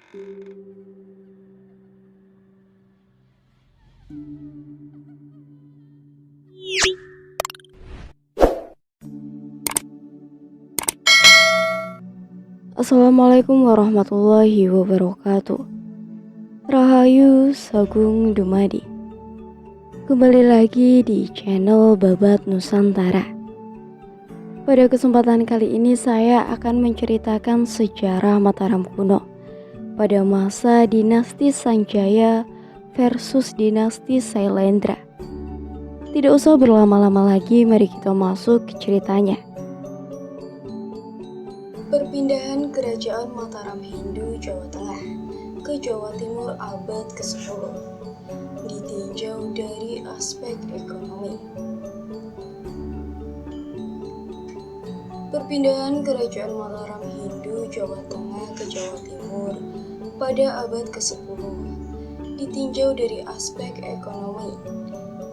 Assalamualaikum warahmatullahi wabarakatuh. Rahayu Sagung Dumadi. Kembali lagi di channel Babat Nusantara. Pada kesempatan kali ini saya akan menceritakan sejarah Mataram kuno pada masa dinasti Sanjaya versus dinasti Sailendra. Tidak usah berlama-lama lagi, mari kita masuk ke ceritanya. Perpindahan kerajaan Mataram Hindu Jawa Tengah ke Jawa Timur abad ke-10 ditinjau dari aspek ekonomi. Perpindahan kerajaan Mataram Hindu Jawa Tengah ke Jawa Timur pada abad ke-10 ditinjau dari aspek ekonomi.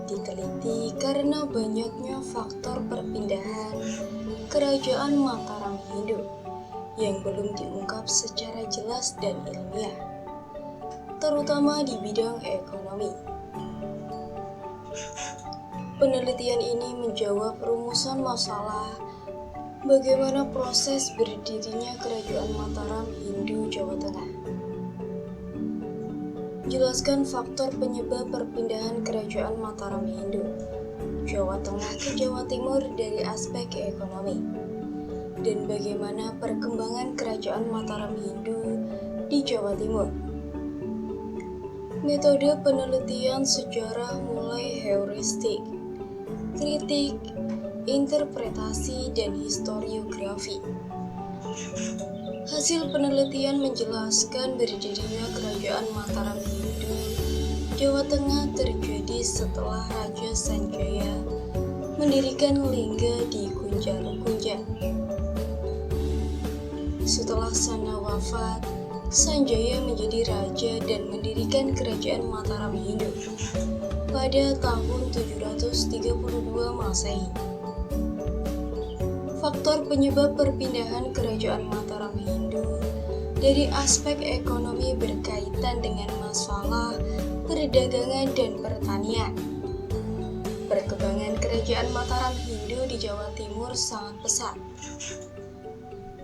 Diteliti karena banyaknya faktor perpindahan kerajaan Mataram Hindu yang belum diungkap secara jelas dan ilmiah, terutama di bidang ekonomi. Penelitian ini menjawab rumusan masalah bagaimana proses berdirinya kerajaan Mataram Hindu Jawa Tengah. Jelaskan faktor penyebab perpindahan kerajaan Mataram Hindu Jawa Tengah ke Jawa Timur dari aspek ekonomi, dan bagaimana perkembangan kerajaan Mataram Hindu di Jawa Timur. Metode penelitian sejarah mulai heuristik, kritik, interpretasi, dan historiografi. Hasil penelitian menjelaskan berdirinya kerajaan Mataram Hindu Jawa Tengah terjadi setelah Raja Sanjaya mendirikan lingga di Kunjalo-Kunjan. Setelah Sana wafat, Sanjaya menjadi raja dan mendirikan kerajaan Mataram Hindu pada tahun 732 Masehi. Faktor penyebab perpindahan kerajaan Mataram Hindu dari aspek ekonomi berkaitan dengan masalah perdagangan dan pertanian. Perkembangan kerajaan Mataram Hindu di Jawa Timur sangat pesat,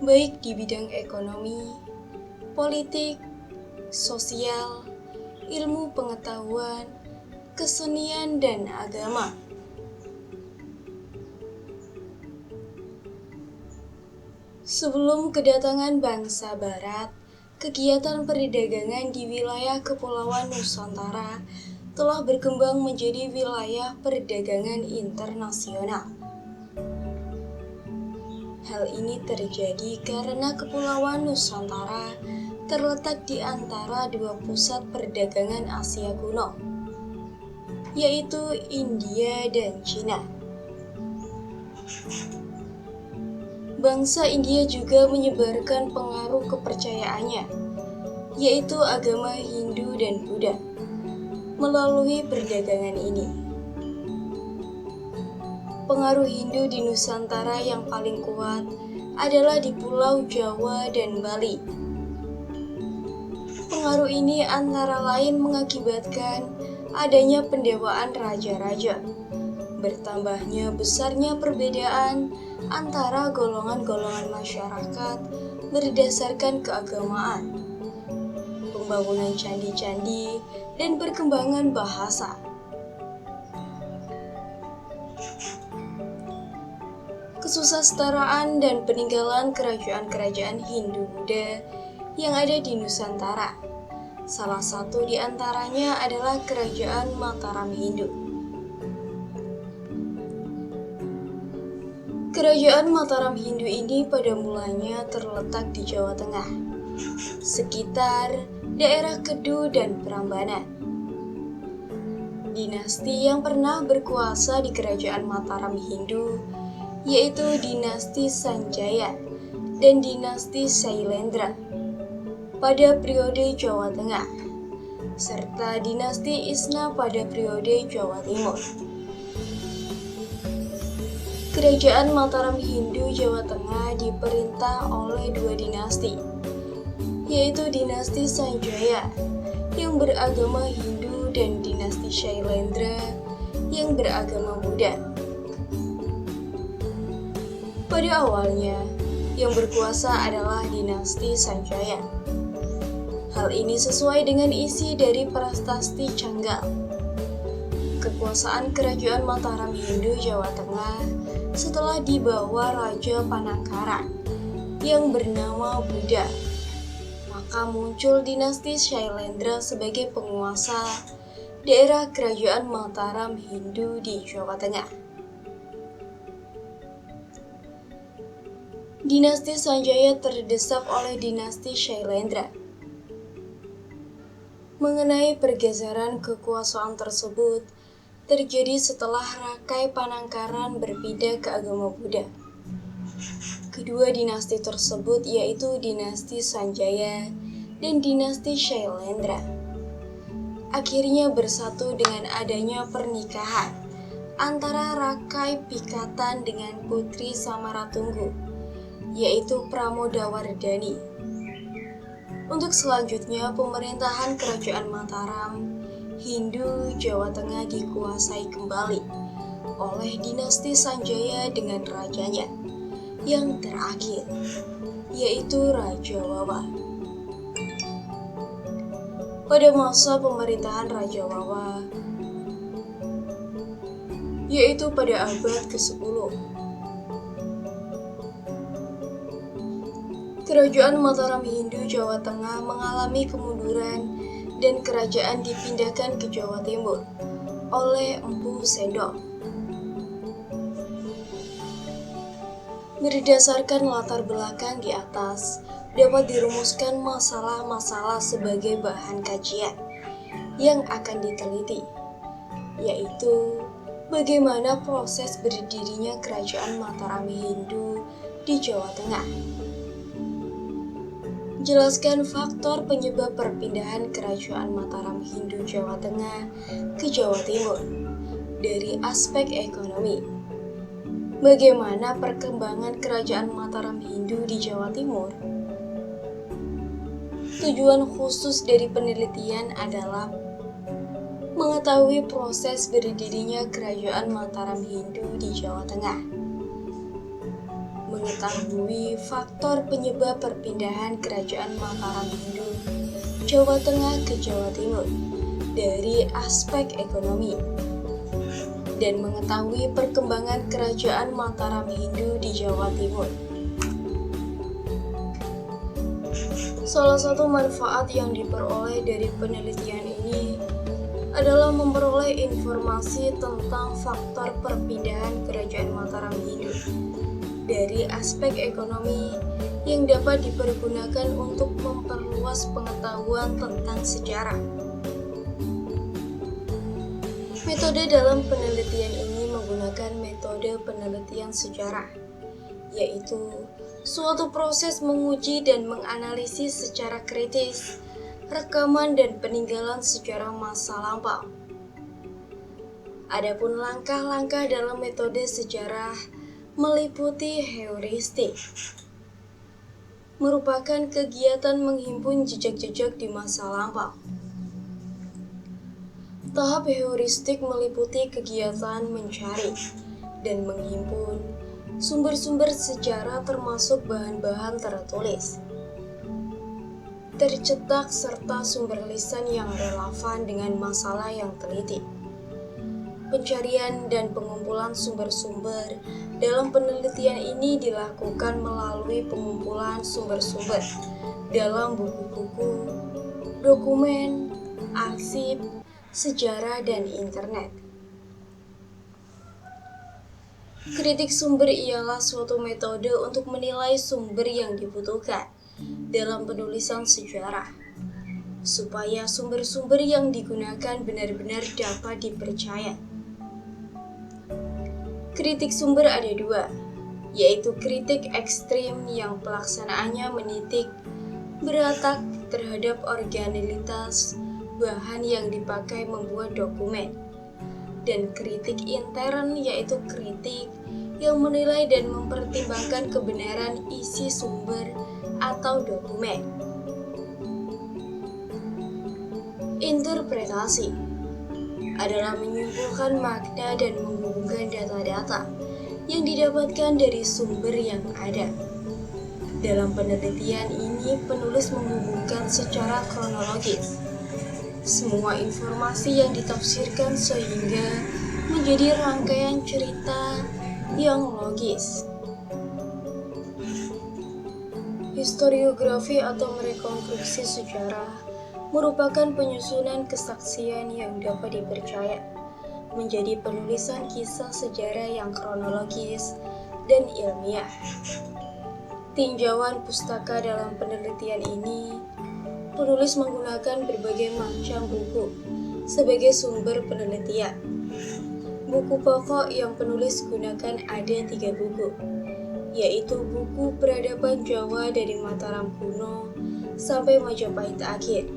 baik di bidang ekonomi, politik, sosial, ilmu pengetahuan, kesenian, dan agama. Sebelum kedatangan bangsa Barat, kegiatan perdagangan di wilayah Kepulauan Nusantara telah berkembang menjadi wilayah perdagangan internasional. Hal ini terjadi karena Kepulauan Nusantara terletak di antara dua pusat perdagangan Asia kuno, yaitu India dan Cina. Bangsa India juga menyebarkan pengaruh kepercayaannya, yaitu agama Hindu dan Buddha, melalui perdagangan ini. Pengaruh Hindu di Nusantara yang paling kuat adalah di Pulau Jawa dan Bali. Pengaruh ini antara lain mengakibatkan adanya pendewaan raja-raja, bertambahnya besarnya perbedaan antara golongan-golongan masyarakat berdasarkan keagamaan, pembangunan candi-candi, dan perkembangan bahasa. Kesusastraan dan peninggalan kerajaan-kerajaan Hindu-Buddha yang ada di Nusantara. Salah satu di antaranya adalah Kerajaan Mataram Hindu. Kerajaan Mataram Hindu ini pada mulanya terletak di Jawa Tengah, sekitar daerah Kedu dan Prambanan. Dinasti yang pernah berkuasa di Kerajaan Mataram Hindu yaitu dinasti Sanjaya dan dinasti Sailendra pada periode Jawa Tengah, serta dinasti Isna pada periode Jawa Timur. Kerajaan Mataram Hindu Jawa Tengah diperintah oleh dua dinasti, yaitu dinasti Sanjaya yang beragama Hindu dan dinasti Shailendra yang beragama Buddha. Pada awalnya, yang berkuasa adalah dinasti Sanjaya. Hal ini sesuai dengan isi dari Prasasti Canggal. Kekuasaan kerajaan Mataram Hindu Jawa Tengah setelah dibawa Raja Panangkaran yang bernama Buddha, maka muncul dinasti Shailendra sebagai penguasa daerah kerajaan Mataram Hindu di Jawa Tengah. Dinasti Sanjaya terdesak oleh dinasti Shailendra. Mengenai pergeseran kekuasaan tersebut terjadi setelah Rakai Panangkaran berpindah ke agama Buddha. Kedua dinasti tersebut yaitu dinasti Sanjaya dan dinasti Shailendra akhirnya bersatu dengan adanya pernikahan antara Rakai Pikatan dengan Putri Samaratunggu, yaitu Pramodawardhani. Untuk selanjutnya, pemerintahan kerajaan Mataram Hindu Jawa Tengah dikuasai kembali oleh dinasti Sanjaya dengan rajanya yang terakhir, yaitu Raja Wawa. Pada masa pemerintahan Raja Wawa, yaitu pada abad ke-10, kerajaan Mataram Hindu Jawa Tengah mengalami kemunduran dan kerajaan dipindahkan ke Jawa Timur oleh Empu Sendok. Berdasarkan latar belakang di atas, dapat dirumuskan masalah-masalah sebagai bahan kajian yang akan diteliti, yaitu bagaimana proses berdirinya kerajaan Mataram Hindu di Jawa Tengah. Jelaskan faktor penyebab perpindahan kerajaan Mataram Hindu Jawa Tengah ke Jawa Timur dari aspek ekonomi. Bagaimana perkembangan kerajaan Mataram Hindu di Jawa Timur? Tujuan khusus dari penelitian adalah mengetahui proses berdirinya kerajaan Mataram Hindu di Jawa Tengah, mengetahui faktor penyebab perpindahan kerajaan Mataram Hindu Jawa Tengah ke Jawa Timur dari aspek ekonomi, dan mengetahui perkembangan kerajaan Mataram Hindu di Jawa Timur. Salah satu manfaat yang diperoleh dari penelitian ini adalah memperoleh informasi tentang faktor perpindahan kerajaan Mataram Hindu dari aspek ekonomi yang dapat dipergunakan untuk memperluas pengetahuan tentang sejarah. Metode dalam penelitian ini menggunakan metode penelitian sejarah, yaitu suatu proses menguji dan menganalisis secara kritis rekaman dan peninggalan sejarah masa lampau. Adapun langkah-langkah dalam metode sejarah meliputi heuristik, merupakan kegiatan menghimpun jejak-jejak di masa lampau. Tahap heuristik meliputi kegiatan mencari dan menghimpun sumber-sumber sejarah termasuk bahan-bahan tertulis, tercetak serta sumber lisan yang relevan dengan masalah yang teliti. Pencarian dan pengumpulan sumber-sumber dalam penelitian ini dilakukan melalui pengumpulan sumber-sumber dalam buku-buku, dokumen, arsip, sejarah, dan internet. Kritik sumber ialah suatu metode untuk menilai sumber yang dibutuhkan dalam penulisan sejarah, supaya sumber-sumber yang digunakan benar-benar dapat dipercaya. Kritik sumber ada dua, yaitu kritik ekstrim yang pelaksanaannya menitik beratap terhadap originalitas bahan yang dipakai membuat dokumen, dan kritik intern yaitu kritik yang menilai dan mempertimbangkan kebenaran isi sumber atau dokumen. Interpretasi adalah menyimpulkan makna dan menghubungkan data-data yang didapatkan dari sumber yang ada. Dalam penelitian ini, penulis menghubungkan secara kronologis semua informasi yang ditafsirkan sehingga menjadi rangkaian cerita yang logis. Historiografi atau merekonstruksi sejarah merupakan penyusunan kesaksian yang dapat dipercaya menjadi penulisan kisah sejarah yang kronologis dan ilmiah. Tinjauan pustaka dalam penelitian ini, penulis menggunakan berbagai macam buku sebagai sumber penelitian. Buku pokok yang penulis gunakan ada 3 buku, yaitu buku Peradaban Jawa dari Mataram Kuno sampai Majapahit Akhir,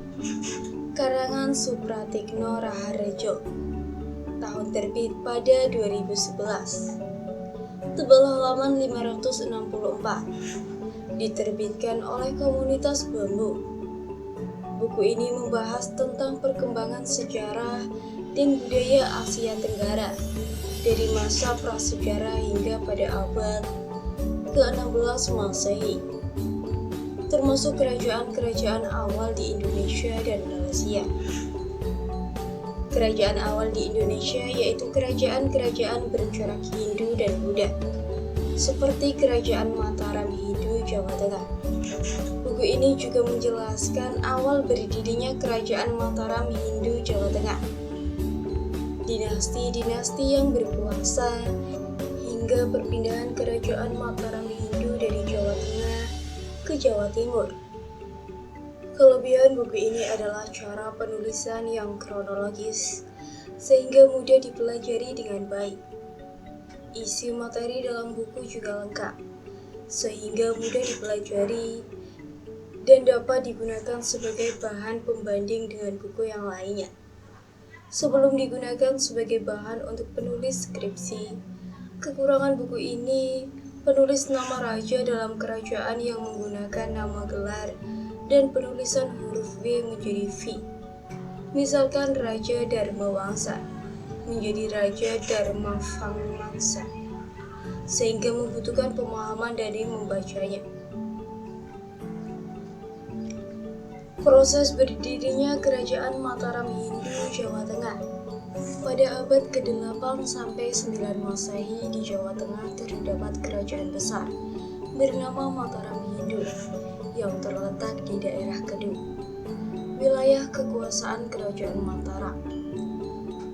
karangan Supratikno Raharjo, tahun terbit pada 2011, tebal halaman 564, diterbitkan oleh Komunitas Bambu. Buku ini membahas tentang perkembangan sejarah dan budaya Asia Tenggara dari masa prasejarah hingga pada abad ke-16 Masehi, termasuk kerajaan-kerajaan awal di Indonesia dan Malaysia. Kerajaan awal di Indonesia yaitu kerajaan-kerajaan bercorak Hindu dan Buddha, seperti Kerajaan Mataram Hindu Jawa Tengah. Buku ini juga menjelaskan awal berdirinya Kerajaan Mataram Hindu Jawa Tengah, dinasti-dinasti yang berkuasa, hingga perpindahan Kerajaan Mataram Hindu dari Jawa Tengah ke Jawa Timur. Kelebihan buku ini adalah cara penulisan yang kronologis, sehingga mudah dipelajari dengan baik. Isi materi dalam buku juga lengkap, sehingga mudah dipelajari dan dapat digunakan sebagai bahan pembanding dengan buku yang lainnya. Sebelum digunakan sebagai bahan untuk penulis skripsi, kekurangan buku ini, penulis nama raja dalam kerajaan yang menggunakan nama gelar dan penulisan huruf V menjadi V. Misalkan Raja Dharma Wangsa menjadi Raja Dharma Vangsa, sehingga membutuhkan pemahaman dari membacanya. Proses berdirinya Kerajaan Mataram Hindu Jawa Tengah. Pada abad ke-8 sampai 9 Masehi di Jawa Tengah terdapat kerajaan besar bernama Mataram Hindu yang terletak di daerah Kedu, wilayah kekuasaan Kerajaan Mataram.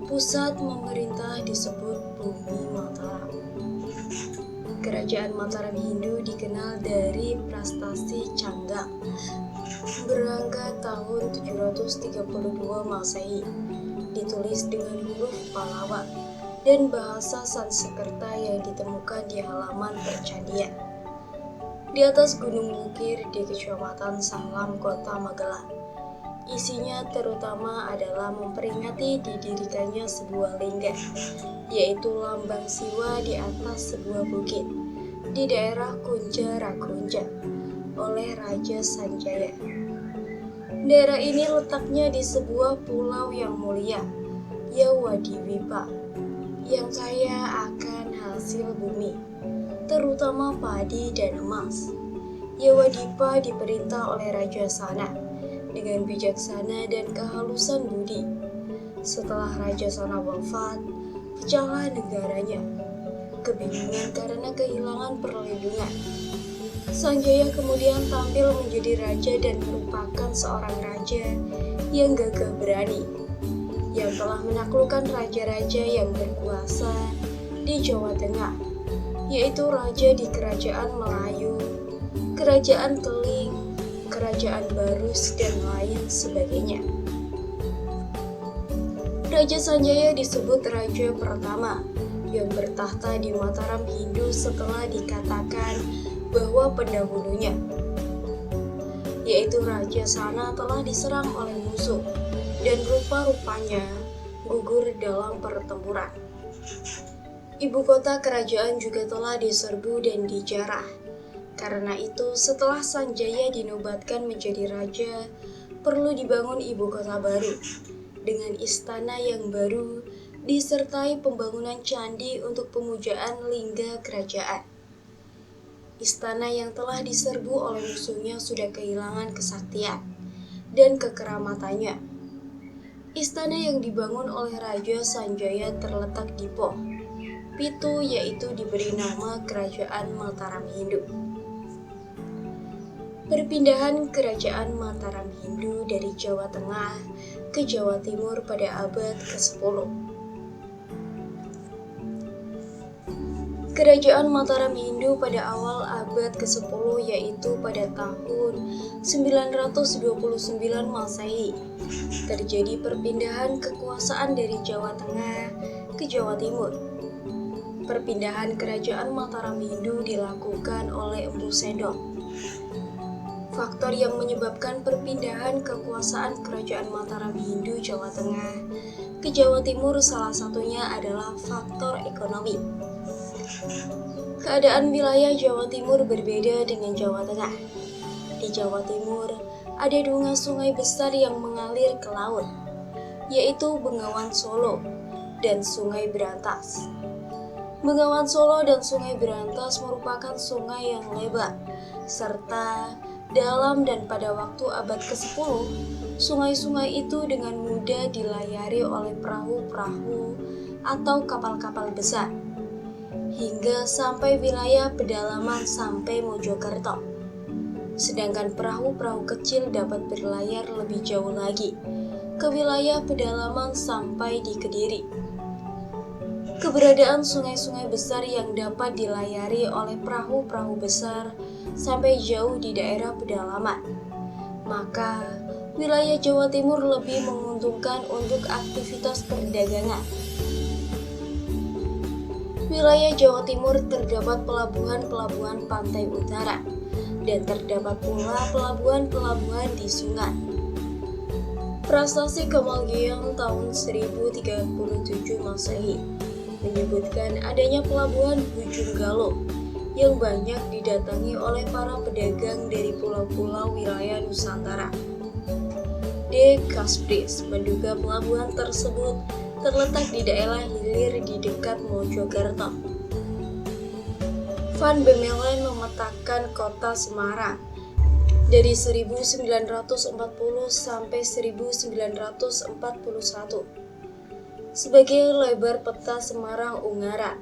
Pusat memerintah disebut Bumi Mataram. Kerajaan Mataram Hindu dikenal dari prestasi Canggal berangkat tahun 732 Masehi, ditulis dengan huruf Pallawa dan bahasa Sanskerta yang ditemukan di halaman percandian di atas Gunung Wukir di Kecamatan Salam, Kota Magelang. Isinya terutama adalah memperingati didirikannya sebuah lingga, yaitu lambang Siwa di atas sebuah bukit di daerah Kunjarakunja oleh Raja Sanjaya. Daerah ini letaknya di sebuah pulau yang mulia, Yawadiwipa, yang kaya akan hasil bumi, terutama padi dan emas. Yawadipa diperintah oleh Raja Sana dengan bijaksana dan kehalusan budi. Setelah Raja Sana wafat, pecahlah negaranya, kebingungan karena kehilangan perlindungan. Sanjaya kemudian tampil menjadi raja dan merupakan seorang raja yang gagah berani, yang telah menaklukkan raja-raja yang berkuasa di Jawa Tengah, yaitu raja di Kerajaan Melayu, Kerajaan Keling, Kerajaan Barus, dan lain sebagainya. Raja Sanjaya disebut raja pertama yang bertahta di Mataram Hindu setelah dikatakan bahwa pendahulunya, yaitu Raja Sana, telah diserang oleh musuh dan rupa-rupanya gugur dalam pertempuran. Ibu kota kerajaan juga telah diserbu dan dijarah Karena itu, setelah Sanjaya dinobatkan menjadi raja, perlu dibangun ibu kota baru dengan istana yang baru disertai pembangunan candi untuk pemujaan lingga kerajaan. Istana yang telah diserbu oleh musuhnya sudah kehilangan kesaktian dan kekeramatannya. Istana yang dibangun oleh Raja Sanjaya terletak di Poh Pitu, yaitu diberi nama Kerajaan Mataram Hindu. Perpindahan Kerajaan Mataram Hindu dari Jawa Tengah ke Jawa Timur pada abad ke-10. Kerajaan Mataram Hindu pada awal abad ke-10, yaitu pada tahun 929 Masehi, terjadi perpindahan kekuasaan dari Jawa Tengah ke Jawa Timur. Perpindahan Kerajaan Mataram Hindu dilakukan oleh Empu Sendok. Faktor yang menyebabkan perpindahan kekuasaan Kerajaan Mataram Hindu Jawa Tengah ke Jawa Timur salah satunya adalah faktor ekonomi. Keadaan wilayah Jawa Timur berbeda dengan Jawa Tengah. Di Jawa Timur, ada dua sungai besar yang mengalir ke laut, yaitu Bengawan Solo dan Sungai Berantas. Bengawan Solo dan Sungai Berantas merupakan sungai yang lebar, serta dalam, dan pada waktu abad ke-10, sungai-sungai itu dengan mudah dilayari oleh perahu-perahu atau kapal-kapal besar, hingga sampai wilayah pedalaman sampai Mojokerto. Sedangkan perahu-perahu kecil dapat berlayar lebih jauh lagi, ke wilayah pedalaman sampai di Kediri. Keberadaan sungai-sungai besar yang dapat dilayari oleh perahu-perahu besar sampai jauh di daerah pedalaman, maka wilayah Jawa Timur lebih menguntungkan untuk aktivitas perdagangan. Wilayah Jawa Timur terdapat pelabuhan-pelabuhan pantai utara, dan terdapat pula pelabuhan-pelabuhan di sungai. Prasasti Kamalgiang tahun 1037 Masehi menyebutkan adanya pelabuhan Bujung Galuh yang banyak didatangi oleh para pedagang dari pulau-pulau wilayah Nusantara. De Kaspris menduga pelabuhan tersebut terletak di daerah hilir di dekat Mojokerto. Van Bemmelen memetakan kota Semarang dari 1940 sampai 1941 sebagai lebar peta Semarang Ungaran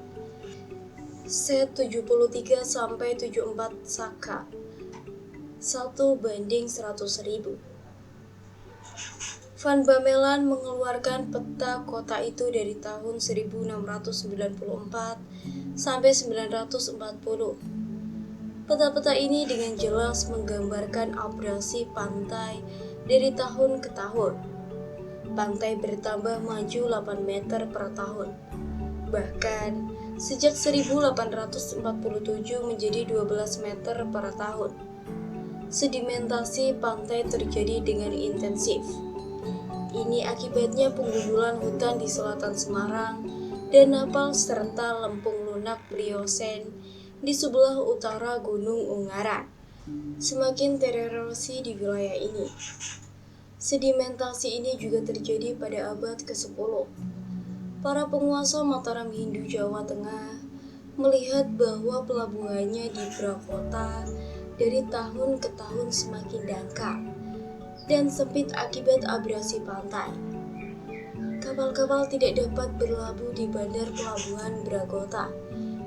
set 73 sampai 74 Saka 1:100.000. Van Bemmelen mengeluarkan peta kota itu dari tahun 1694 sampai 940. Peta-peta ini dengan jelas menggambarkan abrasi pantai dari tahun ke tahun. Pantai bertambah maju 8 meter per tahun. Bahkan sejak 1847 menjadi 12 meter per tahun. Sedimentasi pantai terjadi dengan intensif. Ini akibatnya penggundulan hutan di selatan Semarang dan Napal serta lempung lunak Pliosen di sebelah utara Gunung Ungaran semakin tererosi di wilayah ini. Sedimentasi ini juga terjadi pada abad ke-10. Para penguasa Mataram Hindu Jawa Tengah melihat bahwa pelabuhannya di Prakota dari tahun ke tahun semakin dangkal dan sempit akibat abrasi pantai. Kapal-kapal tidak dapat berlabuh di bandar pelabuhan Bragota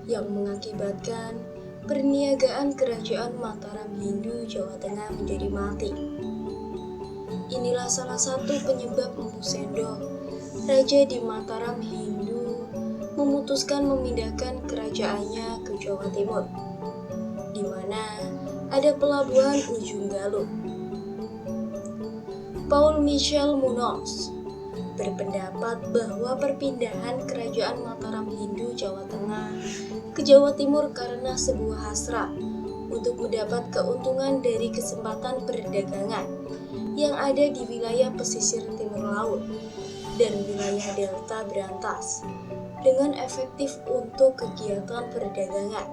yang mengakibatkan perniagaan Kerajaan Mataram Hindu Jawa Tengah menjadi mati. Inilah salah satu penyebab Empu Sendok, raja di Mataram Hindu, memutuskan memindahkan kerajaannya ke Jawa Timur, di mana ada pelabuhan Ujung Galuh. Paul Michel Munoz berpendapat bahwa perpindahan Kerajaan Mataram Hindu Jawa Tengah ke Jawa Timur karena sebuah hasrat untuk mendapat keuntungan dari kesempatan perdagangan yang ada di wilayah pesisir timur laut dan wilayah delta Berantas dengan efektif untuk kegiatan perdagangan.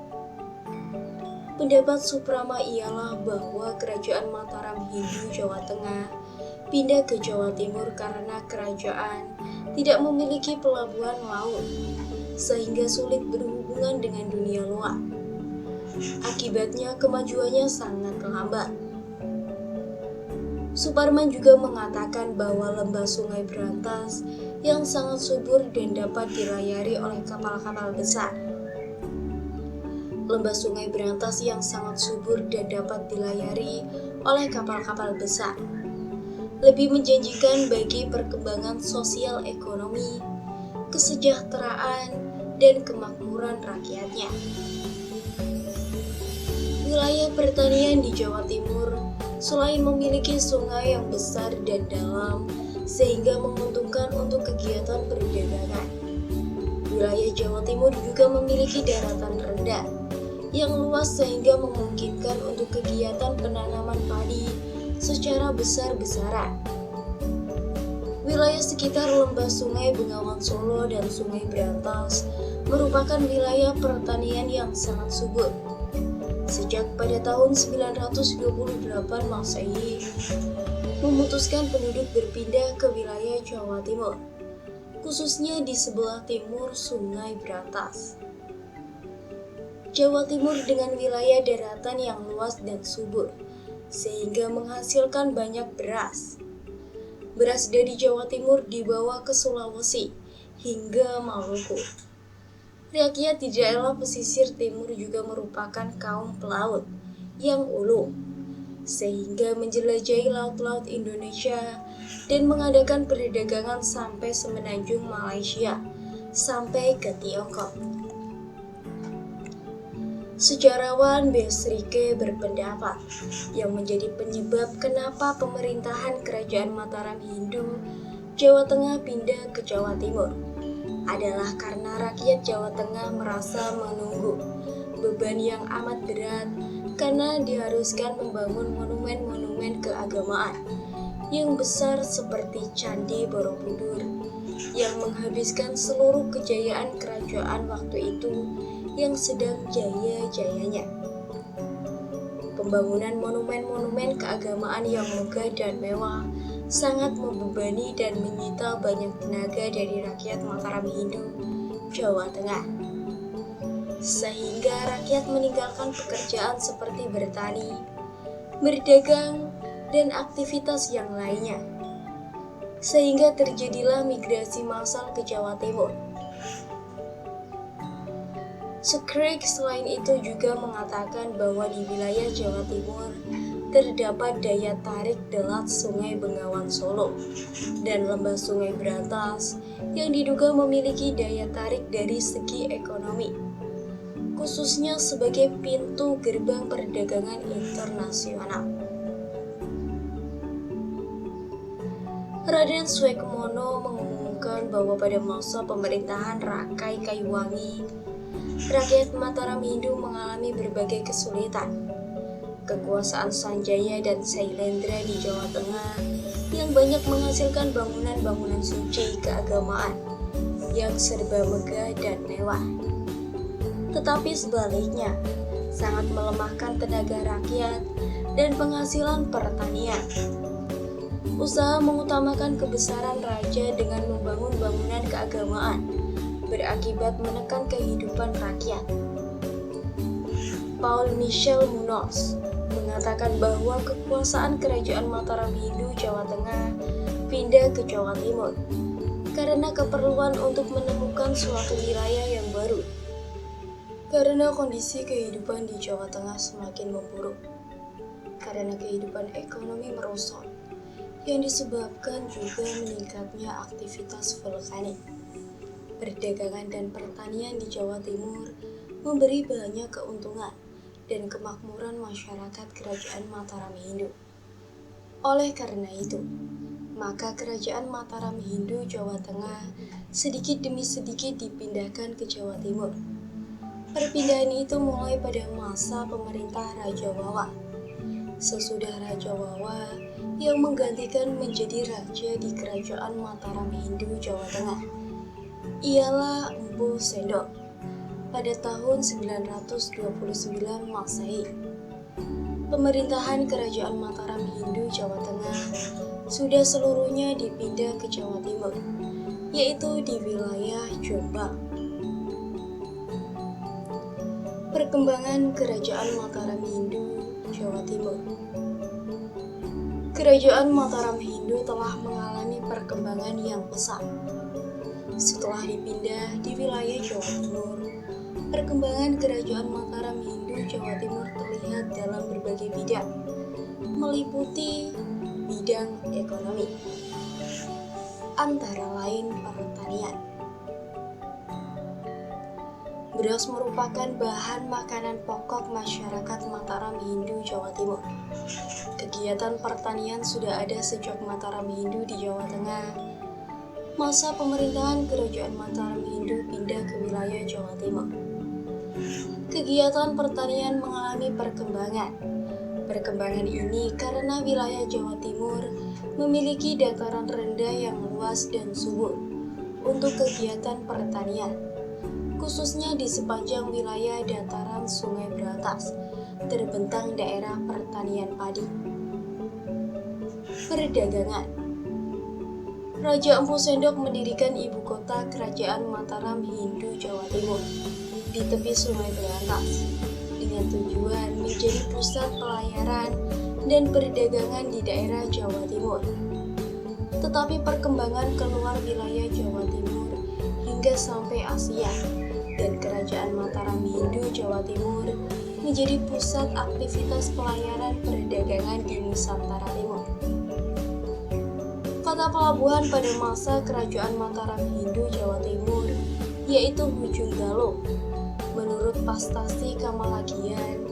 Pendapat Suprama ialah bahwa Kerajaan Mataram Hindu Jawa Tengah pindah ke Jawa Timur karena kerajaan tidak memiliki pelabuhan laut, sehingga sulit berhubungan dengan dunia luar. Akibatnya kemajuannya sangat lambat. Suparman juga mengatakan bahwa lembah Sungai Berantas yang sangat subur dan dapat dilayari oleh kapal-kapal besar. Lembah Sungai Berantas yang sangat subur dan dapat dilayari oleh kapal-kapal besar lebih menjanjikan bagi perkembangan sosial ekonomi, kesejahteraan, dan kemakmuran rakyatnya. Wilayah pertanian di Jawa Timur selain memiliki sungai yang besar dan dalam sehingga menguntungkan untuk kegiatan perdagangan. Wilayah Jawa Timur juga memiliki daratan rendah yang luas sehingga memungkinkan untuk kegiatan penanaman padi secara besar-besaran. Wilayah sekitar lembah Sungai Bengawan Solo dan Sungai Berantas merupakan wilayah pertanian yang sangat subur. Sejak pada tahun 928 Masehi, memutuskan penduduk berpindah ke wilayah Jawa Timur, khususnya di sebelah timur Sungai Berantas. Jawa Timur dengan wilayah daratan yang luas dan subur, sehingga menghasilkan banyak beras. Beras dari Jawa Timur dibawa ke Sulawesi hingga Maluku. Rakyat di daerah pesisir timur juga merupakan kaum pelaut yang ulung, sehingga menjelajahi laut-laut Indonesia dan mengadakan perdagangan sampai semenanjung Malaysia, sampai ke Tiongkok. Sejarawan Besrike berpendapat yang menjadi penyebab kenapa pemerintahan Kerajaan Mataram Hindu Jawa Tengah pindah ke Jawa Timur adalah karena rakyat Jawa Tengah merasa menunggu beban yang amat berat karena diharuskan membangun monumen-monumen keagamaan yang besar seperti Candi Borobudur yang menghabiskan seluruh kejayaan kerajaan waktu itu yang sedang jaya-jayanya. Pembangunan monumen-monumen keagamaan yang megah dan mewah sangat membebani dan menyita banyak tenaga dari rakyat Mataram Hindu Jawa Tengah. Sehingga rakyat meninggalkan pekerjaan seperti bertani, berdagang, dan aktivitas yang lainnya. Sehingga terjadilah migrasi massal ke Jawa Timur. Skrek selain itu juga mengatakan bahwa di wilayah Jawa Timur terdapat daya tarik delat Sungai Bengawan Solo dan lembah Sungai Berantas yang diduga memiliki daya tarik dari segi ekonomi, khususnya sebagai pintu gerbang perdagangan internasional. Raden Swekmono mengumumkan bahwa pada masa pemerintahan Rakai Kayuwangi, rakyat Mataram Hindu mengalami berbagai kesulitan. Kekuasaan Sanjaya dan Sailendra di Jawa Tengah yang banyak menghasilkan bangunan-bangunan suci keagamaan yang serba megah dan mewah. Tetapi sebaliknya, sangat melemahkan tenaga rakyat dan penghasilan pertanian. Usaha mengutamakan kebesaran raja dengan membangun bangunan keagamaan berakibat menekan kehidupan rakyat. Paul Michel Munoz mengatakan bahwa kekuasaan Kerajaan Mataram Hindu Jawa Tengah pindah ke Jawa Timur karena keperluan untuk menemukan suatu wilayah yang baru. Karena kondisi kehidupan di Jawa Tengah semakin memburuk, karena kehidupan ekonomi merosot, yang disebabkan juga meningkatnya aktivitas vulkanik. Perdagangan dan pertanian di Jawa Timur memberi banyak keuntungan dan kemakmuran masyarakat Kerajaan Mataram Hindu. Oleh karena itu, maka Kerajaan Mataram Hindu Jawa Tengah sedikit demi sedikit dipindahkan ke Jawa Timur. Perpindahan itu mulai pada masa pemerintah Raja Wawa. Sesudah Raja Wawa yang menggantikan menjadi raja di Kerajaan Mataram Hindu Jawa Tengah ialah Empu Sendok. pada tahun 929 Masehi. Pemerintahan Kerajaan Mataram Hindu Jawa Tengah sudah seluruhnya dipindah ke Jawa Timur, yaitu di wilayah Jombang. Perkembangan Kerajaan Mataram Hindu Jawa Timur. Kerajaan Mataram Hindu telah mengalami perkembangan yang pesat. Setelah dipindah di wilayah Jawa Timur, perkembangan Kerajaan Mataram Hindu Jawa Timur terlihat dalam berbagai bidang, meliputi bidang ekonomi, antara lain pertanian. Beras merupakan bahan makanan pokok masyarakat Mataram Hindu Jawa Timur. Kegiatan pertanian sudah ada sejak Mataram Hindu di Jawa Tengah. Masa pemerintahan Kerajaan Mataram Hindu pindah ke wilayah Jawa Timur. Kegiatan pertanian mengalami perkembangan. Perkembangan ini karena wilayah Jawa Timur memiliki dataran rendah yang luas dan subur untuk kegiatan pertanian, khususnya di sepanjang wilayah dataran Sungai Berantas, terbentang daerah pertanian padi. Perdagangan. Raja Empu Sendok mendirikan ibu kota Kerajaan Mataram Hindu Jawa Timur di tepi Sungai Berantas dengan tujuan menjadi pusat pelayaran dan perdagangan di daerah Jawa Timur. Tetapi perkembangan keluar wilayah Jawa Timur hingga sampai Asia dan Kerajaan Mataram Hindu Jawa Timur menjadi pusat aktivitas pelayaran perdagangan di Nusantara Timur. Kota pelabuhan pada masa Kerajaan Mataram Hindu Jawa Timur yaitu Ujung Galuh. Menurut Pastasi Kamalagian,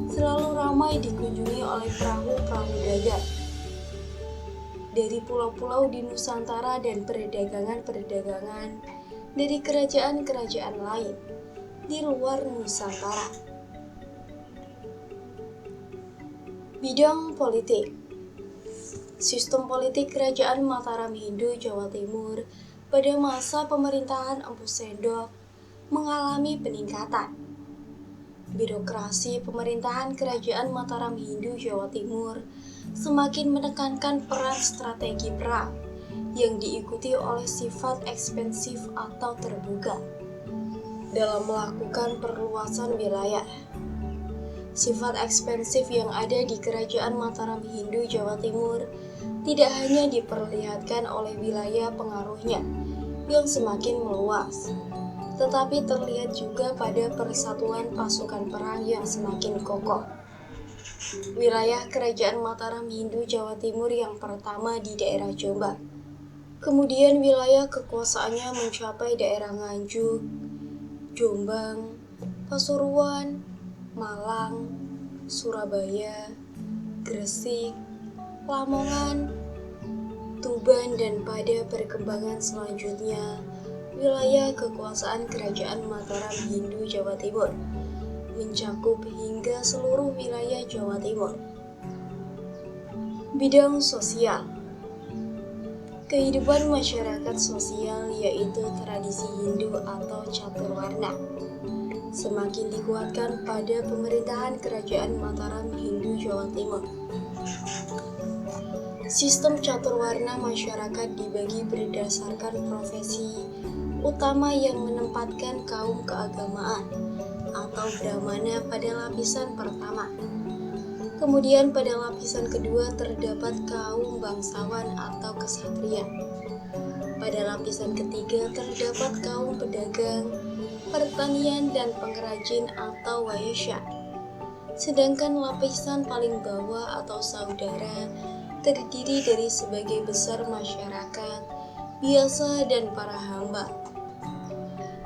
selalu ramai dikunjungi oleh perahu-perahu dagang dari pulau-pulau di Nusantara dan perdagangan-perdagangan dari kerajaan-kerajaan lain di luar Nusantara. Bidang politik. Sistem politik Kerajaan Mataram Hindu Jawa Timur pada masa pemerintahan Empu Sendok mengalami peningkatan. Birokrasi pemerintahan Kerajaan Mataram Hindu Jawa Timur semakin menekankan peran strategi perang yang diikuti oleh sifat ekspensif atau terbuka dalam melakukan perluasan wilayah. Sifat ekspensif yang ada di Kerajaan Mataram Hindu Jawa Timur tidak hanya diperlihatkan oleh wilayah pengaruhnya yang semakin meluas, tetapi terlihat juga pada persatuan pasukan perang yang semakin kokoh. Wilayah Kerajaan Mataram Hindu Jawa Timur yang pertama di daerah Jombang. Kemudian wilayah kekuasaannya mencapai daerah Nganjuk, Jombang, Pasuruan, Malang, Surabaya, Gresik, Lamongan, Tuban, dan pada perkembangan selanjutnya, wilayah kekuasaan Kerajaan Mataram Hindu Jawa Timur mencakup hingga seluruh wilayah Jawa Timur. Bidang sosial. Kehidupan masyarakat sosial yaitu tradisi Hindu atau catur warna semakin dikuatkan pada pemerintahan Kerajaan Mataram Hindu Jawa Timur. Sistem catur warna masyarakat dibagi berdasarkan profesi utama yang menempatkan kaum keagamaan atau Brahmana pada lapisan pertama. Kemudian pada lapisan kedua terdapat kaum bangsawan atau ksatria. Pada lapisan ketiga terdapat kaum pedagang, pertanian, dan pengrajin atau waisya. Sedangkan lapisan paling bawah atau saudara terdiri dari sebagai besar masyarakat biasa dan para hamba.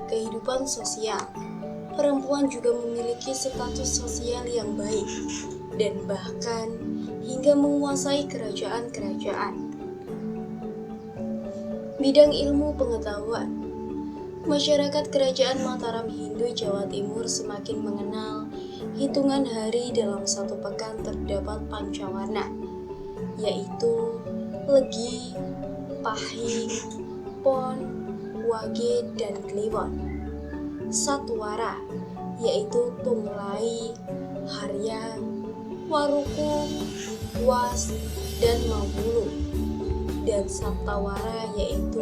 Kehidupan sosial. Perempuan juga memiliki status sosial yang baik dan bahkan hingga menguasai kerajaan-kerajaan. Bidang ilmu pengetahuan. Masyarakat Kerajaan Mataram Hindu Jawa Timur semakin mengenal hitungan hari dalam satu pekan terdapat pancawarna, yaitu Legi, Pahing, Pon, Wage, dan Kliwon. Satwara, yaitu Tunglai, Haryang, Warukum, Was, dan Mabulu. Dan Saptawara yaitu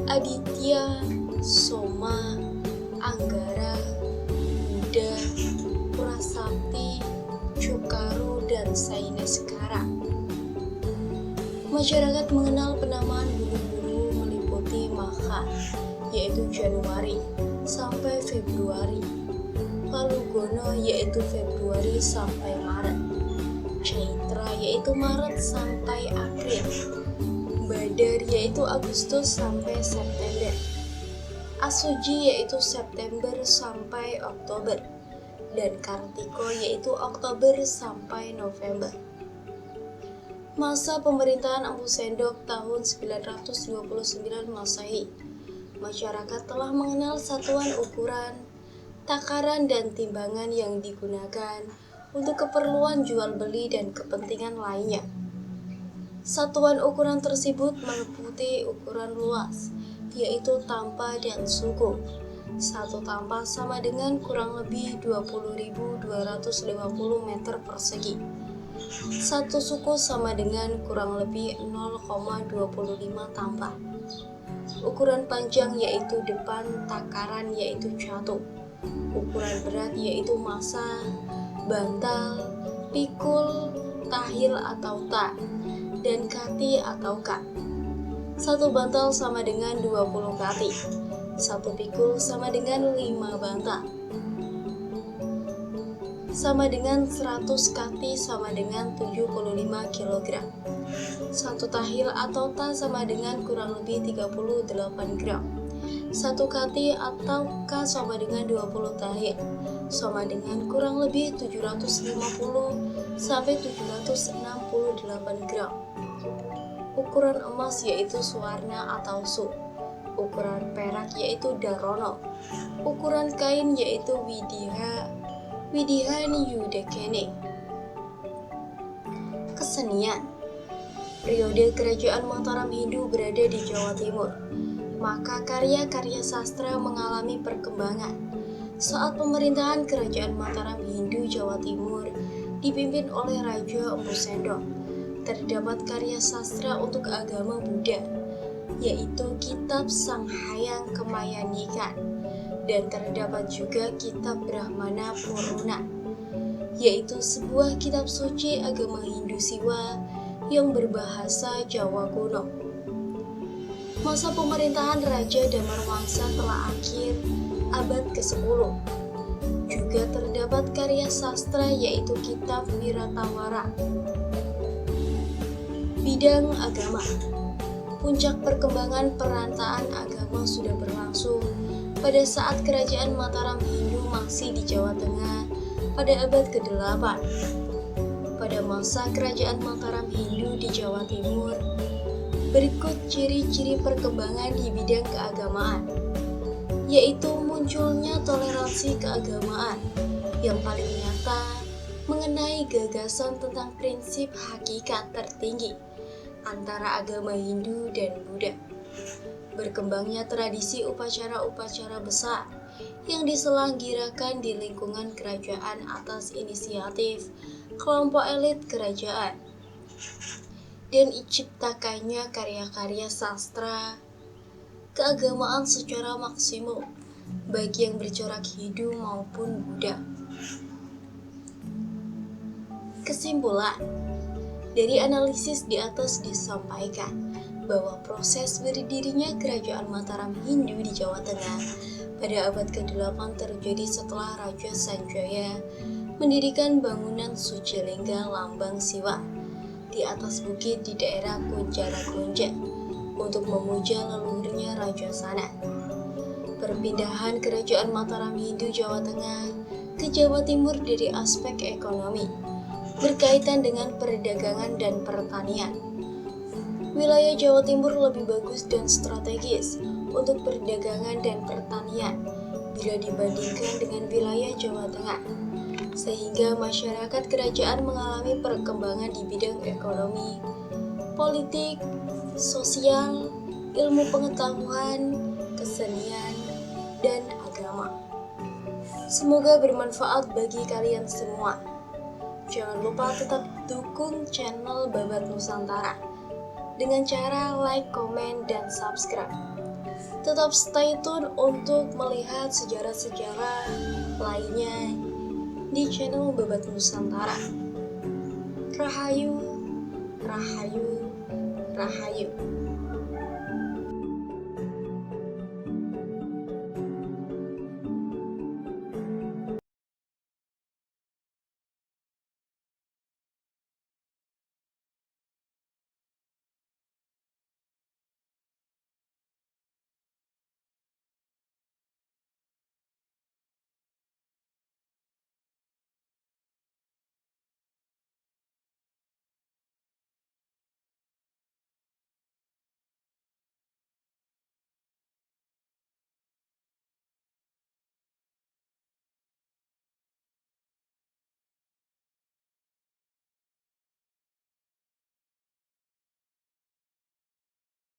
Aditya, Soma, Anggara, Buddha, Prasakti, Cukaru, dan Saineskara. Masyarakat mengenal penamaan bulu-bulu meliputi Magha, yaitu Januari sampai Februari, Falugono yaitu Februari sampai Maret, Chaitra yaitu Maret sampai April, Badar yaitu Agustus sampai September, Asuji yaitu September sampai Oktober, dan Kartiko yaitu Oktober sampai November. Masa pemerintahan Empu Sendok tahun 929 Masehi, masyarakat telah mengenal satuan ukuran, takaran, dan timbangan yang digunakan untuk keperluan jual beli dan kepentingan lainnya. Satuan ukuran tersebut meliputi ukuran luas, yaitu tampa dan suku. Satu tampa sama dengan kurang lebih 20.250 meter persegi. Satu suku sama dengan kurang lebih 0,25 tampa. Ukuran panjang yaitu depan, takaran yaitu catu. Ukuran berat yaitu massa, bantal, pikul, tahil atau ta, dan kati atau ka. Satu bantal sama dengan 20 kati. Satu pikul sama dengan 5 bantal. Sama dengan 100 kati sama dengan 75 kg. Satu tahil atau ta sama dengan kurang lebih 38 gram. Satu kati atau ka sama dengan 20 tahil, sama dengan kurang lebih 750 sampai 768 gram. Ukuran emas yaitu suwarna atau su. Ukuran perak yaitu darono. Ukuran kain yaitu widihani yudekene. Kesenian. Periode kerajaan Mataram Hindu berada di Jawa Timur, maka karya-karya sastra mengalami perkembangan. Saat pemerintahan kerajaan Mataram Hindu Jawa Timur dipimpin oleh Raja Empu Sendok, terdapat karya sastra untuk agama Buddha, yaitu kitab Sanghyang Kemayanikan, dan terdapat juga kitab Brahmana Purana, yaitu sebuah kitab suci agama Hindu Siwa yang berbahasa Jawa kuno. Masa pemerintahan Raja Damarwangsa telah akhir abad ke-10. Juga terdapat karya sastra yaitu kitab Wiratawara. Bidang agama. Puncak perkembangan perantaan agama sudah berlangsung pada saat kerajaan Mataram Hindu masih di Jawa Tengah pada abad ke-8. Pada masa kerajaan Mataram Hindu di Jawa Timur, berikut ciri-ciri perkembangan di bidang keagamaan, yaitu munculnya toleransi keagamaan yang paling nyata mengenai gagasan tentang prinsip hakikat tertinggi antara agama Hindu dan Buddha. Berkembangnya tradisi upacara-upacara besar yang diselenggarakan di lingkungan kerajaan atas inisiatif kelompok elit kerajaan, dan diciptakannya karya-karya sastra keagamaan secara maksimum, baik yang bercorak Hindu maupun Buddha. Kesimpulan dari analisis di atas disampaikan bahwa proses berdirinya kerajaan Mataram Hindu di Jawa Tengah pada abad ke-8 terjadi setelah Raja Sanjaya mendirikan bangunan Suci Lingga Lambang Siwa di atas bukit di daerah Kunjara-Gunja untuk memuja leluhurnya Raja Sana. Perpindahan kerajaan Mataram Hindu Jawa Tengah ke Jawa Timur dari aspek ekonomi berkaitan dengan perdagangan dan pertanian. Wilayah Jawa Timur lebih bagus dan strategis untuk perdagangan dan pertanian bila dibandingkan dengan wilayah Jawa Tengah, sehingga masyarakat kerajaan mengalami perkembangan di bidang ekonomi, politik, sosial, ilmu pengetahuan, kesenian, dan agama. Semoga bermanfaat bagi kalian semua. Jangan lupa tetap dukung channel Babat Nusantara dengan cara like, komen, dan subscribe. Tetap stay tune untuk melihat sejarah-sejarah lainnya di channel Babat Nusantara. Rahayu, Rahayu, Rahayu.